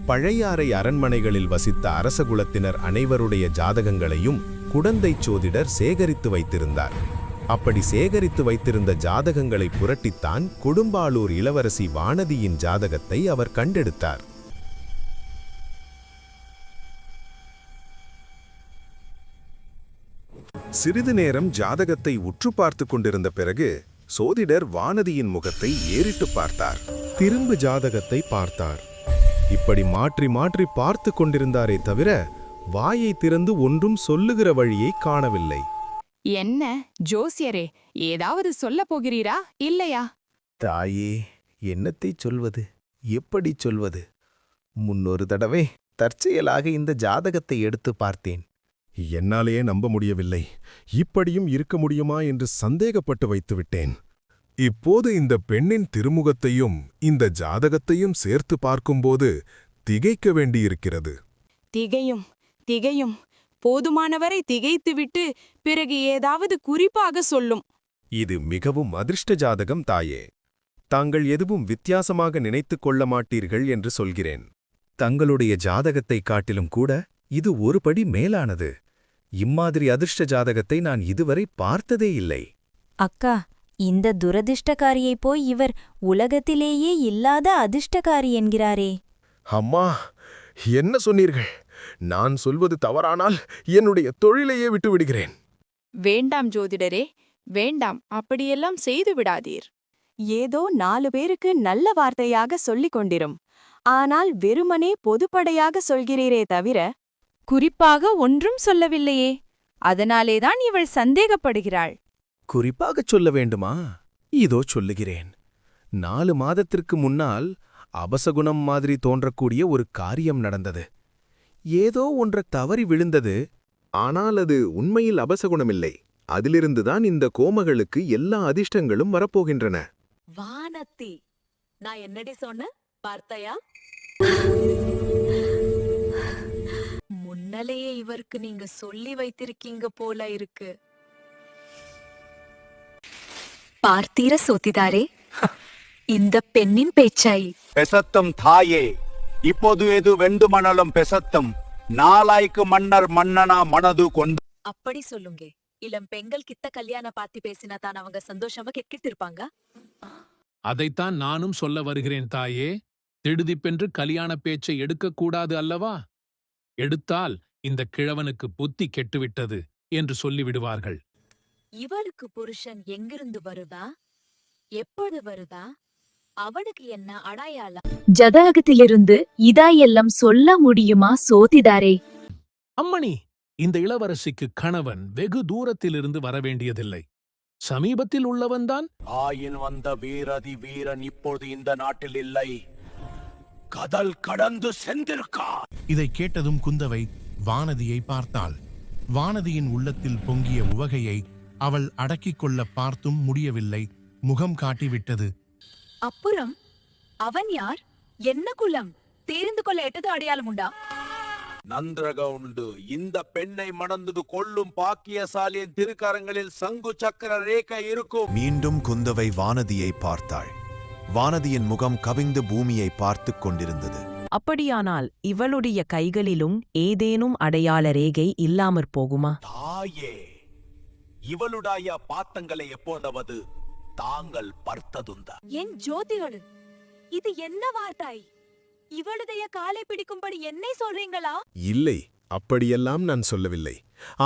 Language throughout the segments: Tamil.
பழையாறை அரண்மனைகளில் வசித்த அரசகுலத்தினர் அனைவருடைய ஜாதகங்களையும் குடந்தைச் சோதிடர் சேகரித்து வைத்திருந்தார். அப்படி சேகரித்து வைத்திருந்த ஜாதகங்களை புரட்டித்தான் கொடும்பாளூர் இளவரசி வானதியின் ஜாதகத்தை அவர் கண்டெடுத்தார். சிறிது நேரம் ஜாதகத்தை உற்று பார்த்து கொண்டிருந்த பிறகு சோதிடர் வானதியின் முகத்தை ஏறிட்டு பார்த்தார். திரும்ப ஜாதகத்தை பார்த்தார். இப்படி மாற்றி மாற்றி பார்த்து கொண்டிருந்தாரே தவிர வாயை திறந்து ஒன்றும் சொல்லுகிற வழியை காணவில்லை. என்ன ஜோசியரே, ஏதாவது சொல்ல போகிறீரா இல்லையா? தாயே, என்னத்தை சொல்வது, எப்படி சொல்வது? முன்னொரு தடவை தற்செயலாக இந்த ஜாதகத்தை எடுத்து பார்த்தேன். என்னாலேயே நம்ப முடியவில்லை. இப்படியும் இருக்க முடியுமா என்று சந்தேகப்பட்டு வைத்துவிட்டேன். இப்போது இந்த பெண்ணின் திருமுகத்தையும் இந்த ஜாதகத்தையும் சேர்த்து பார்க்கும்போது திகைக்க வேண்டியிருக்கிறது. திகையும் திகையும் போதுமானவரை திகைத்துவிட்டு பிறகு ஏதாவது குறிப்பாக சொல்லும். இது மிகவும் அதிர்ஷ்ட ஜாதகம் தாயே. தாங்கள் எதுவும் வித்தியாசமாக நினைத்துக் கொள்ள மாட்டீர்கள் என்று சொல்கிறேன். தங்களுடைய ஜாதகத்தைக் காட்டிலும் கூட இது ஒருபடி மேலானது. இம்மாதிரி அதிர்ஷ்ட ஜாதகத்தை நான் இதுவரை பார்த்ததே இல்லை. அக்கா, இந்த துரதிர்ஷ்டக்காரியை போய் இவர் உலகத்திலேயே இல்லாத அதிர்ஷ்டக்காரி என்கிறாரே. அம்மா, என்ன சொன்னீர்கள்? நான் சொல்வது தவறானால் என்னுடைய தொழிலையே விட்டுவிடுகிறேன். வேண்டாம் ஜோதிடரே, வேண்டாம், அப்படியெல்லாம் செய்து விடாதீர். ஏதோ 4 பேருக்கு நல்ல வார்த்தையாக சொல்லிக் கொண்டிரும். ஆனால் வெறுமனே பொதுப்படையாக சொல்கிறீரே தவிர குறிப்பாக ஒன்றும் சொல்லவில்லையே. அதனாலேதான் இவள் சந்தேகப்படுகிறாள். குறிப்பாகச் சொல்ல வேண்டுமா? இதோ சொல்லுகிறேன். 4 மாதத்திற்கு முன்னால் அபசகுணம் மாதிரி தோன்றக்கூடிய ஒரு காரியம் நடந்தது. ஏதோ ஒன்ற தவறி விழுந்தது. ஆனால் அது உண்மையில் அபசகுணமில்லை. அதிலிருந்துதான் இந்த கோமகளுக்கு எல்லா அதிர்ஷ்டங்களும் வரப்போகின்றன. வானத்தி, நான் என்னடி சொன்ன பார்த்தையா? முன்னலேயே இவருக்கு நீங்க சொல்லி வைத்திருக்கீங்க போல இருக்கு. பார்த்தீர சோதிதாரே, இந்த பெண்ணின் பேச்சை. பெசத்தம் தாயே, இப்போது எது வேண்டுமானாலும் பெசத்தம். நாளாய்க்கு மன்னர் மன்னனா மனது கொண்டு. அப்படி சொல்லுங்க. இளம் பெண்கள் கிட்ட கல்யாண பார்த்து பேசினா தான் அவங்க சந்தோஷமா கேட்கிட்டிருப்பாங்க. அதைத்தான் நானும் சொல்ல வருகிறேன் தாயே. திடுதிப்பென்று கல்யாண பேச்சை எடுக்கக்கூடாது அல்லவா? எடுத்தால் இந்த கிழவனுக்கு புத்தி கெட்டுவிட்டது என்று சொல்லிவிடுவார்கள். இவளுக்கு புருஷன் எங்கிருந்து வருதா, எப்பொழுது வருதா, அவனுக்கு என்ன அடையாளம்? ஜதகத்திலிருந்து இதாயெல்லாம் சொல்ல முடியுமா சோதிதாரே? அம்மணி, இந்த இளவரசிக்கு கணவன் வெகு தூரத்திலிருந்து வரவேண்டியதில்லை. சமீபத்தில் உள்ளவன்தான். ஆயின் வந்த வீரதி வீரன் இப்போது இந்த நாட்டில் இல்லை. கடல் கடந்து சென்றிருக்கா. இதை கேட்டதும் குந்தவை வானதியை பார்த்தாள். வானதியின் உள்ளத்தில் பொங்கிய உவகையை அவள் அடக்கிக் கொள்ள பார்த்தும் முடியவில்லை. முகம் காட்டிவிட்டது. அப்புறம் அவன் யார், என்ன குலம், தெரிந்து கொள்ள எட்டது அடையாளம் உண்டா? நன்றக உண்டு. இந்த பெண்ணை மணந்தது கொள்ளும் பாக்கியசாலியின் திருக்கரங்களில் சங்கு சக்கர ரேகை இருக்கும். மீண்டும் குந்தவை வானதியை பார்த்தாள். வானதியின் முகம் கவிந்து பூமியை பார்த்துக் கொண்டிருந்தது. அப்படியானால் இவளுடைய கைகளிலும் ஏதேனும் அடையாள ரேகை இல்லாமற் போகுமா? தாயே, இவளுடைய பாத்தங்களை எப்போதாவது தாங்கள் பார்த்ததுண்டா? என் ஜோதிகளு, இது என்ன வார்த்தை? இவளுடைய காலை பிடிக்கும்படி என்னை சொல்றீங்களா? இல்லை, அப்படியெல்லாம் நான் சொல்லவில்லை.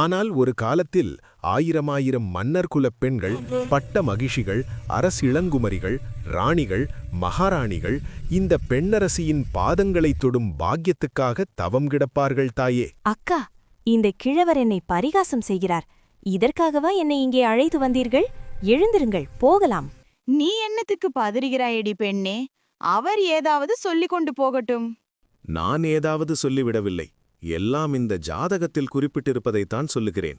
ஆனால் ஒரு காலத்தில் 1000 மன்னர் குலப் பெண்கள், பட்ட மகிஷிகள், அரசிளங்குமரிகள், ராணிகள், மகாராணிகள் இந்த பெண்ணரசியின் பாதங்களைத் தொடும் பாக்கியத்துக்காக தவம் கிடப்பார்கள் தாயே. அக்கா, இந்த கிழவர் என்னை பரிகாசம் செய்கிறார். இதற்காகவா என்னை இங்கே அழைத்து வந்தீர்கள்? எழுந்திருங்கள், போகலாம். நீ என்னத்துக்கு பதறுகிறாயடி பெண்ணே? அவர் ஏதாவது சொல்லிக் கொண்டு போகட்டும். நான் ஏதாவது சொல்லிவிடவில்லை. எல்லாம் இந்த ஜாதகத்தில் குறிப்பிட்டிருப்பதைத்தான் சொல்லுகிறேன்.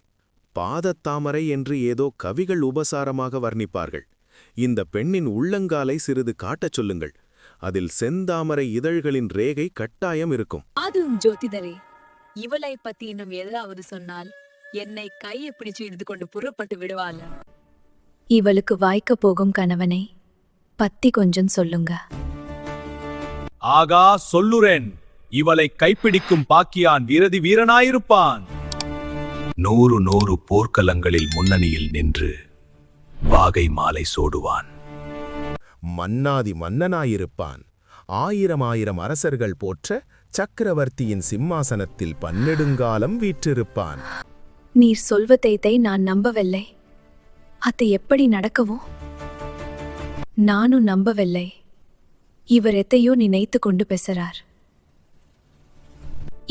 பாதத்தாமரை என்று ஏதோ கவிகள் உபசாரமாக வர்ணிப்பார்கள். இந்த பெண்ணின் உள்ளங்காலை சிறிது காட்டச் சொல்லுங்கள். அதில் செந்தாமரை இதழ்களின் ரேகை கட்டாயம் இருக்கும். அதுவும் ஜோதிடரே, இவளை பத்தி இன்னும் ஏதாவது சொன்னால் என்னை கையை பிடிச்சு இழுத்து கொண்டு புறப்பட்டு விடுவாள். இவளுக்கு வாய்க்க போகும் கணவனை பத்தி கொஞ்சம் சொல்லுங்க. ஆகா, சொல்லுறேன். இவளை கைப்பிடிக்கும் பாக்கியான் இறுதி வீரனாயிருப்பான். 100 போர்க்களங்களில் முன்னணியில் நின்று வாகை மாலை சோடுவான். மன்னாதி மன்னனாயிருப்பான். 1000 அரசர்கள் போற்ற சக்கரவர்த்தியின் சிம்மாசனத்தில் பன்னெடுங்காலம் வீற்றிருப்பான். நீர் சொல்வதை நான் நம்பவில்லை. அது எப்படி நடக்கவும்? நானும் நம்பவில்லை. இவர் எத்தையோ நினைத்து கொண்டு பேசுறார்.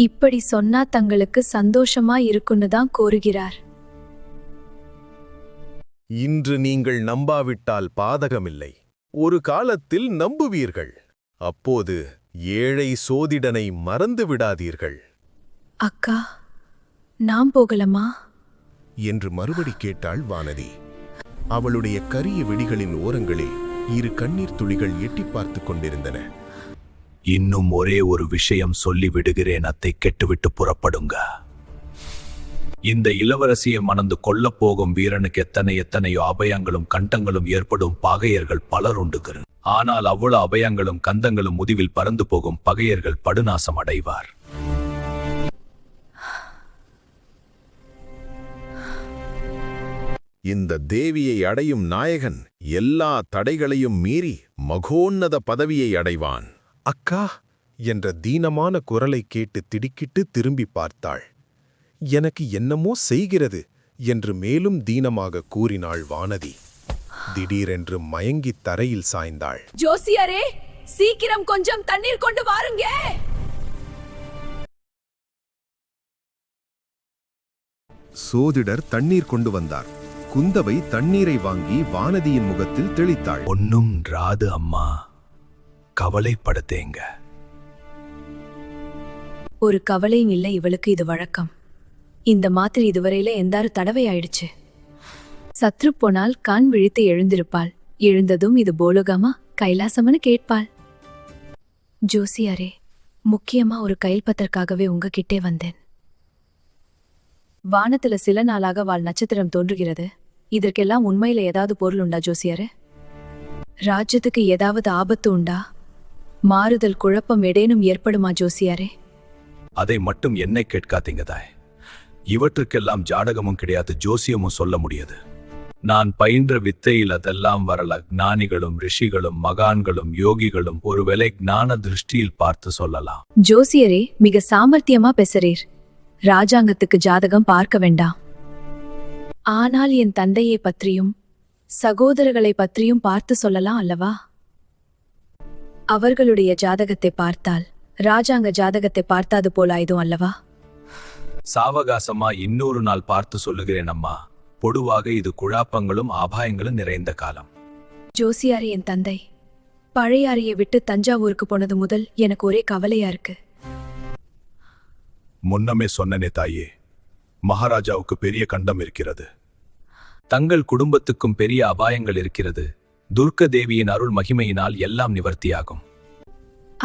இப்படி சொன்னா தங்களுக்கு சந்தோஷமா இருக்குன்னு தான் கோருகிறார். இன்று நீங்கள் நம்பாவிட்டால் பாதகமில்லை. ஒரு காலத்தில் நம்புவீர்கள். அப்போது ஏழை சோதிடனை மறந்து விடாதீர்கள் அக்கா, நாம் போகலாமா என்று மறுபடி கேட்டாள் வானதி. அவளுடைய கரிய விழிகளின் ஓரங்களில் 2 கண்ணீர் துளிகள் எட்டி பார்த்துக் கொண்டிருந்தன. இன்னும் ஒரே ஒரு விஷயம் சொல்லி விடுகிறேன், அத்தை கெட்டுவிட்டு புறப்படுங்க. இந்த இளவரசியை மணந்து கொல்லப் போகும் வீரனுக்கு எத்தனையோ அபயங்களும் கண்டங்களும் ஏற்படும் பகையர்கள் பலர் உண்டுகிறன். ஆனால் அவ்வளவு அபயங்களும் கந்தங்களும் முதிவில் பறந்து போகும் பகையர்கள் படுநாசம் அடைவார். இந்த தேவியை அடையும் நாயகன் எல்லா தடைகளையும் மீறி மகோன்னத பதவியை அடைவான். அக்கா என்ற தீனமான குரலைக் கேட்டு திடுக்கிட்டு திரும்பி பார்த்தாள். எனக்கு என்னமோ செய்கிறது என்று மேலும் தீனமாக கூறினாள் வானதி. திடீரென்று மயங்கித் தரையில் சாய்ந்தாள். ஜோசியரே, சீக்கிரம் கொஞ்சம் தண்ணீர் கொண்டு வாருங்க. சோதிடர் தண்ணீர் கொண்டு வந்தார். குந்தவை தண்ணீரை வாங்கி வானதியின் முகத்தில் தெளித்தாள். ஒன்னும் ராது அம்மா, கவலைப்படுத்தேங்க. ஒரு கவலையும் இல்லை, இவளுக்கு இது வழக்கம். இந்த மாத்திரை இதுவரையில எந்தாரு தடவை ஆயிடுச்சு. சத்ரு போனால் கண் விழித்து எழுந்திருப்பாள். எழுந்ததும் இது போலுகமா கைலாசம்னு கேட்பாள். ஜோசியாரே, முக்கியமா ஒரு கைல்பத்திற்காகவே உங்ககிட்டே வந்தேன். வானத்துல சில நாளாக வால் நட்சத்திரம் தோன்றுகிறது. இதற்கெல்லாம் உண்மையில ஏதாவது பொருள் உண்டா ஜோசியாரே? ராஜ்யத்துக்கு ஏதாவது ஆபத்து உண்டா? மாறுதல் குழப்பம் ஏதேனும் ஏற்படுமா ஜோசியாரே? அதை மட்டும் என்னை கேட்காதீங்க தாய். இவற்றுக்கெல்லாம் ஜாடகமும் கிடையாது, ஜோசியமும் சொல்ல முடியாது. நான் பயின்ற வித்தையில் அதெல்லாம் வரல. ஞானிகளும் ரிஷிகளும் மகான்களும் யோகிகளும் ஒருவேளை ஞான திருஷ்டியில் பார்த்து சொல்லலாம். ஜோசியரே, மிக சாமர்த்தியமா பேசுறீர். ராஜாங்கத்துக்கு ஜாதகம் பார்க்க வேண்டாம். ஆனால் என் தந்தையை பற்றியும் சகோதரர்களை பற்றியும் பார்த்து சொல்லலாம் அல்லவா? அவர்களுடைய ஜாதகத்தை பார்த்தால் ராஜாங்க ஜாதகத்தை பார்த்தாது போலாயுதும் அல்லவா? சாவகாசமா இன்னொரு நாள் பார்த்து சொல்லுகிறேன் அம்மா. பொதுவாக இது குழப்பங்களும் அபாயங்களும் நிறைந்த காலம். ஜோசியாரே, என் தந்தை பழையாறையை விட்டு தஞ்சாவூருக்கு போனது முதல் எனக்கு ஒரே கவலையா இருக்கு. முன்னமே சொன்னனே தாயே, மகாராஜாவுக்கு பெரிய கண்டம் இருக்கிறது. தங்கள் குடும்பத்துக்கும் பெரிய அபாயங்கள் இருக்கிறது. துர்க்க தேவியின் அருள் மகிமையினால் எல்லாம் நிவர்த்தியாகும்.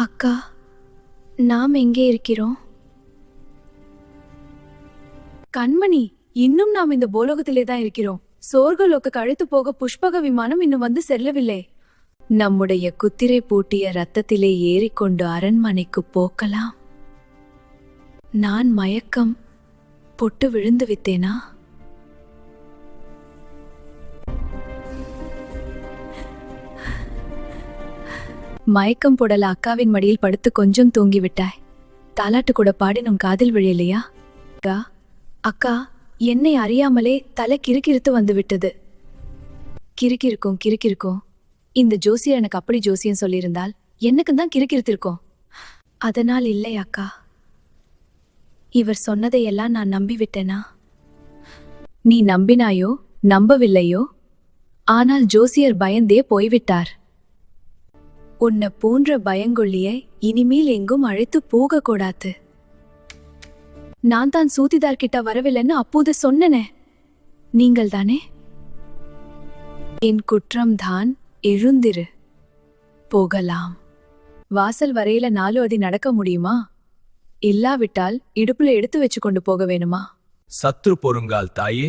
அக்கா, நாம் எங்கே இருக்கிறோம்? கண்மணி, இன்னும் நாம் இந்த போலோகத்திலே தான் இருக்கிறோம். சோர்கலோக்கு அழைத்து போக புஷ்பக விமானம் இன்னும் வந்து செல்லவில்லை. நம்முடைய குத்திரை பூட்டிய ரத்தத்திலே ஏறிக்கொண்டு அரண்மனைக்கு போக்கலாம். நான் மயக்கம் பொட்டு விழுந்து விட்டேனா? மயக்கம் போடல அக்காவின் மடியில் படுத்து கொஞ்சம் தூங்கிவிட்டாய். தாலாட்டு கூட பாடி நம் காதில் விழியலையா? அக்கா, என்னை அறியாமலே தலை கிறுக்கிறுத்து வந்து விட்டது. கிறுக்கிருக்கும். இந்த ஜோசியர் எனக்கு அப்படி ஜோசியம் சொல்லியிருந்தால் எனக்கும் தான் கிறுக்கிறுத்திருக்கோம். அதனால் இல்லை அக்கா. இவர் சொன்னதையெல்லாம் நான் நம்பிவிட்டேனா? நீ நம்பினாயோ நம்பவில்லையோ, ஆனால் ஜோசியர் பயந்தே போய்விட்டார். உன்னை போன்ற பயங்கொள்ளியை இனிமேல் எங்கும் அழைத்து போகக்கூடாது. நான் தான் சூத்திதார்கிட்ட வரவில்லைன்னு அப்போது சொன்னனே, நீங்கள் தானே? என் குற்றம்தான், எழுந்திரு, போகலாம். வாசல் வரையில 4 அடி நடக்க முடியுமா? இல்லாவிட்டால் இடுப்புல எடுத்து வச்சு கொண்டு போக வேணுமா? சத்ரு பொறுங்கால் தாயே,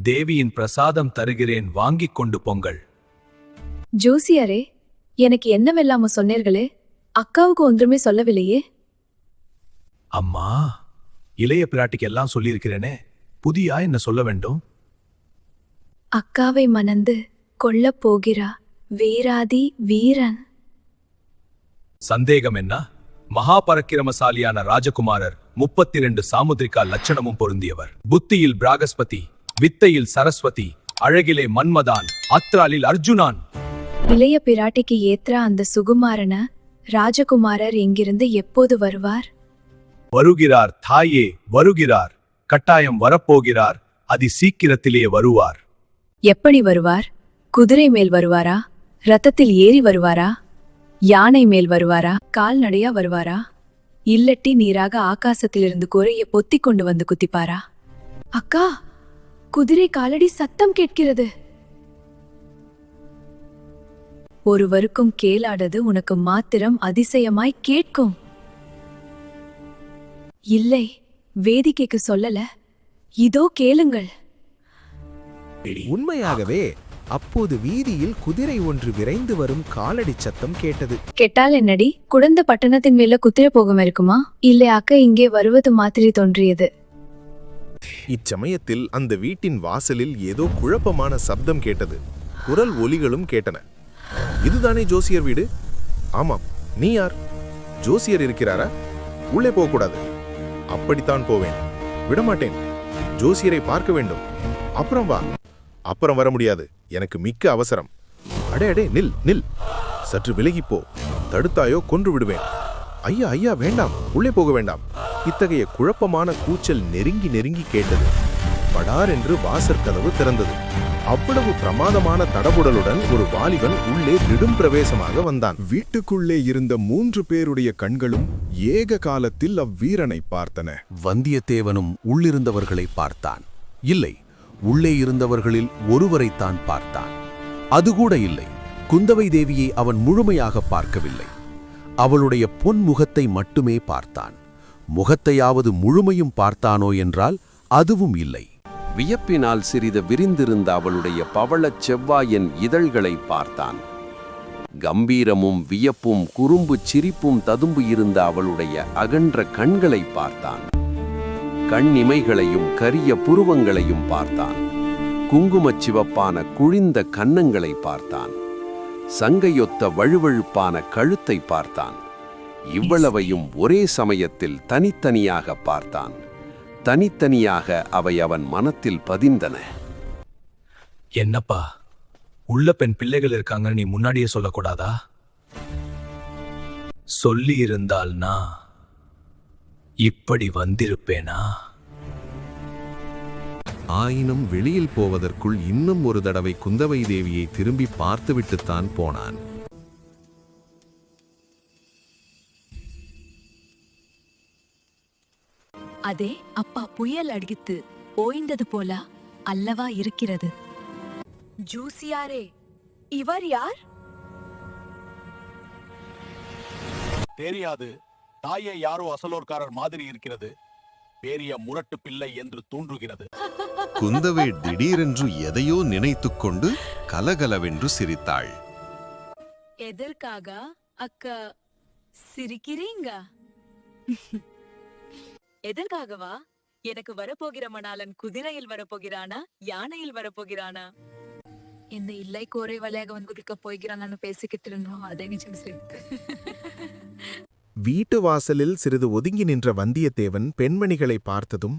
தேவியின் பிரசாதம் தருகிறேன், வாங்கிக் கொண்டு பொங்கல். ஜோசியாரே, எனக்கு என்னவெல்லாமோ சொன்னீர்களே, அக்காவுக்கு ஒன்றுமே சொல்லவில்லையே. அம்மா, இளைய பிராட்டிக்கு எல்லாம் சொல்லியிருக்கிறேனே, புதியா என்ன சொல்ல வேண்டும்? அக்காவை மணந்து கொல்லப் போகிறா வீராதி வீரன். சந்தேகம் என்ன? மகாபரக்கிரமசாலியான ராஜகுமாரர் 32 சாமுத்ரிகா லட்சணமும் பொருந்தியவர். புத்தியில் பிராகஸ்பதி, வித்தையில் சரஸ்வதி, அழகிலே மன்மதான், அத்ராலில் அர்ஜுனான். இளைய பிராட்டிக்கு ஏற்ற அந்த சுகுமாரன ராஜகுமாரர் எங்கிருந்து எப்போது வருவார்? வருகிறார் தாயே, வருகிறார். கட்டாயம் வரப்போகிறார். அதி சீக்கிரத்திலே வருவார். எப்படி வருவார்? குதிரை மேல் வருவாரா? ரத்தத்தில் ஏறி வருவாரா? யானை மேல் வருவாரா? கால்நடையா வருவாரா? இல்லட்டி நீராக ஆகாசத்திலிருந்து குறைய பொத்திக் கொண்டு வந்து குத்திப்பாரா? அக்கா, குதிரை காலடி சத்தம் கேட்கிறது. ஒருவருக்கும் கேளாதது உனக்கு மாத்திரம் அதிசயமாய் கேட்கும். இல்லை, வேதிகைக்கு சொல்லல. இதோ கேளுங்கள். உண்மையாகவே அப்போது வீதியில் குதிரை ஒன்று விரைந்து வரும் காலடி சத்தம் கேட்டது. கேட்டால் என்னடி, குடந்த பட்டணத்தின் மேல குதிரை போகம் இருக்குமா? இல்லை, அக்கா இங்கே வருவது மாதிரி தோன்றியது. இச்சமயத்தில் அந்த வீட்டின் வாசலில் ஏதோ குழப்பமான சப்தம் கேட்டது. குரல் ஒலிகளும் கேட்டன. இதுதானே ஜோசியர் வீடு? ஆமாம். நீ யார்? ஜோசியர் இருக்கிறாரா? உள்ளே போகக்கூடாது. அப்படித்தான் போவேன். விடமாட்டேன். ஜோசியரை பார்க்க வேண்டும். அப்புறம் வா. அப்புறம் வர முடியாது. எனக்கு மிக்க அவசரம். அடே அடே, நில் நில். சற்று விலகிப்போ. தடுத்தாயோ கொன்று விடுவேன். ஐயா ஐயா, வேண்டாம், உள்ளே போக வேண்டாம். இத்தகைய குழப்பமான கூச்சல் நெருங்கி நெருங்கி கேட்டது. படார் என்று வாசற்கதவு திறந்தது. அவ்வளவு பிரமாதமான தடபுடலுடன் ஒரு வாலிபன் உள்ளே திடும் பிரவேசமாக வந்தான். வீட்டுக்குள்ளே இருந்த 3 பேருடைய கண்களும் ஏக காலத்தில் அவ்வீரனை பார்த்தன. வந்தியத்தேவனும் உள்ளிருந்தவர்களை பார்த்தான். இல்லை, உள்ளே இருந்தவர்களில் ஒருவரைத்தான் பார்த்தான். அதுகூட இல்லை, குந்தவை தேவியை அவன் முழுமையாக பார்க்கவில்லை. அவளுடைய பொன்முகத்தை மட்டுமே பார்த்தான். முகத்தையாவது முழுமையும் பார்த்தானோ என்றால் அதுவும் இல்லை. வியப்பினால் சிறிது விரிந்திருந்த அவளுடைய பவளச் செவ்வாயின் இதழ்களை பார்த்தான். கம்பீரமும் வியப்பும் குறும்புச் சிரிப்பும் ததும்பு இருந்த அவளுடைய அகன்ற கண்களை பார்த்தான். கண்ணிமைகளையும் கரிய புருவங்களையும் பார்த்தான். குங்குமச் சிவப்பான குழிந்த கன்னங்களை பார்த்தான். சங்கையொத்த வழுவழுப்பான கழுத்தை பார்த்தான். இவ்வளவையும் ஒரே சமயத்தில் தனித்தனியாக பார்த்தான். தனித்தனியாக அவை அவன் மனத்தில் பதிந்தன. என்னப்பா, உள்ள பெண் பிள்ளைகள் இருக்காங்க, நீ முன்னாடியே சொல்லக்கூடாதா? சொல்லி இருந்தால் நான் இப்படி வந்திருப்பேனா? ஆயினும் வெளியில் போவதற்குள் இன்னும் ஒரு தடவை குந்தவை தேவியை திரும்பி பார்த்துவிட்டுத்தான் போனான். அதே அப்பா புயல் அடித்து ஓய்ந்தது போல அல்லவா இருக்கிறது. ஜூசியாரே, இவர் யார்? தெரியாது. தாயே யாரோ அசலோர்காரர் மாதிரி இருக்கிறது. பெரிய முரட்டு பிள்ளை என்று தோன்றுகிறது. குந்தவை திடீரென்று எதையோ நினைத்துக் கொண்டு கலகலவென்று சிரித்தாள். எதற்காக அக்கா சிரிக்கிறீங்க? எதற்காகவா? எனக்கு வரப்போகிற மணாளன் குதிரையில் வரப்போகிறானா, யானையில் வரப்போகிறானா? இந்த இல்லை கோரை வழியாக வந்து குதிக்க போகிறான்னு பேசிக்கிட்டு இருந்தோம். அதே நிஜம் சரி. வீட்டு வாசலில் சிறிது ஒதுங்கி நின்ற வந்தியத்தேவன் பெண்மணிகளை பார்த்ததும்,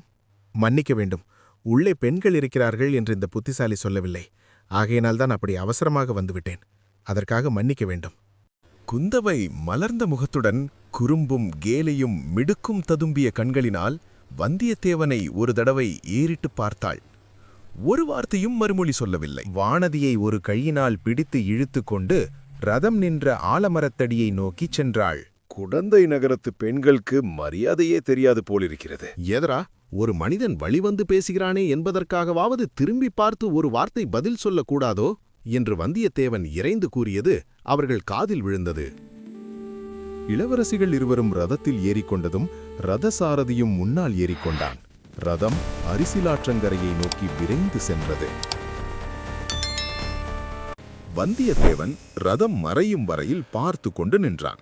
மன்னிக்க வேண்டும், உள்ளே பெண்கள் இருக்கிறார்கள் என்று இந்த புத்திசாலி சொல்லவில்லை. ஆகையினால்தான் அப்படி அவசரமாக வந்துவிட்டேன். அதற்காக மன்னிக்க வேண்டும். குந்தவை மலர்ந்த முகத்துடன் குறும்பும் கேலியும் மிடுக்கும் ததும்பிய கண்களினால் வந்தியத்தேவனை ஒரு தடவை ஏறிட்டு பார்த்தாள். ஒரு வார்த்தையும் மறுமொழி சொல்லவில்லை. வானதியை ஒரு கையினால் பிடித்து இழுத்து கொண்டு ரதம் நின்ற ஆலமரத்தடியை நோக்கிச் சென்றாள். குடந்தை நகரத்து பெண்களுக்கு மரியாதையே தெரியாது போலிருக்கிறது. எதரா, ஒரு மனிதன் வழிவந்து பேசுகிறானே என்பதற்காகவாவது திரும்பி பார்த்து ஒரு வார்த்தை பதில் சொல்லக்கூடாதோ என்று வந்தியத்தேவன் இறைந்து கூறியது அவர்கள் காதில் விழுந்தது. இளவரசிகள் இருவரும் ரதத்தில் ஏறிக்கொண்டதும் ரதசாரதியும் முன்னால் ஏறிக்கொண்டான். ரதம் அரிசிலாற்றங்கரையை நோக்கி விரைந்து சென்றது. வந்தியத்தேவன் ரதம் மறையும் வரையில் பார்த்து கொண்டு நின்றான்.